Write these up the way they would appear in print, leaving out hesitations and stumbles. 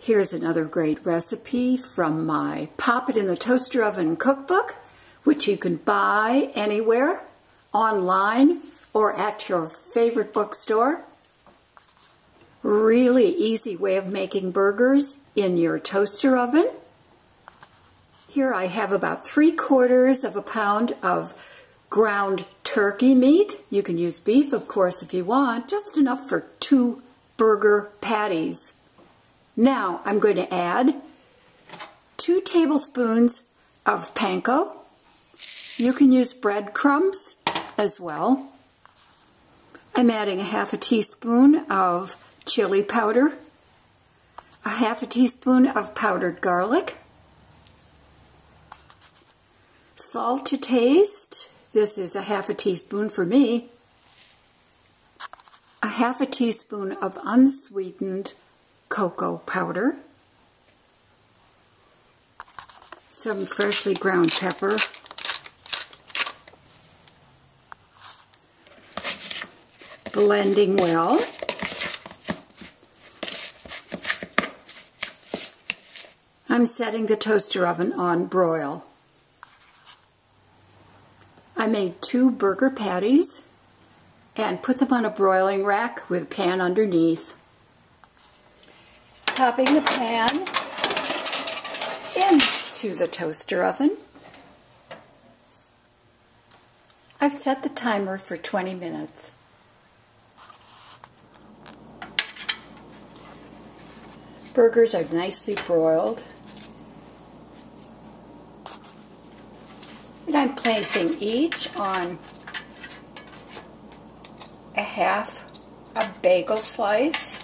Here's another great recipe from my Pop It in the Toaster Oven cookbook, which you can buy anywhere, online, or at your favorite bookstore. Really easy way of making burgers in your toaster oven. Here I have about 3/4 of a pound of ground turkey meat. You can use beef, of course, if you want, just enough for 2 burger patties. Now I'm going to add 2 tablespoons of panko. You can use breadcrumbs as well. I'm adding a 1/2 teaspoon of chili powder, a 1/2 teaspoon of powdered garlic, salt to taste. This is a 1/2 teaspoon for me. A 1/2 teaspoon of unsweetened cocoa powder, some freshly ground pepper, blending well. I'm setting the toaster oven on broil. I made 2 burger patties and put them on a broiling rack with a pan underneath. Popping the pan into the toaster oven. I've set the timer for 20 minutes. Burgers are nicely broiled. And I'm placing each on a 1/2 bagel slice.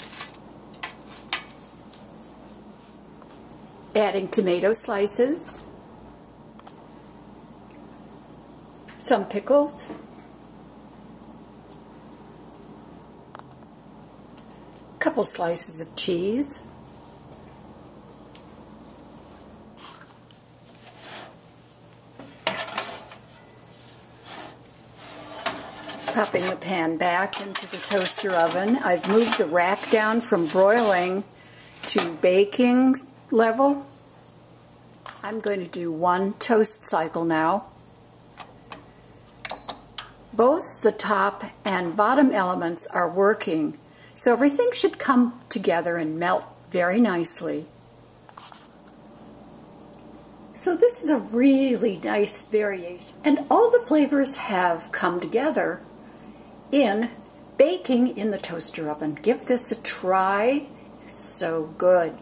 Adding tomato slices, some pickles, a couple slices of cheese, popping the pan back into the toaster oven. I've moved the rack down from broiling to baking level. I'm going to do 1 toast cycle now. Both the top and bottom elements are working, so everything should come together and melt very nicely. So this is a really nice variation, and all the flavors have come together in baking in the toaster oven. Give this a try. So good.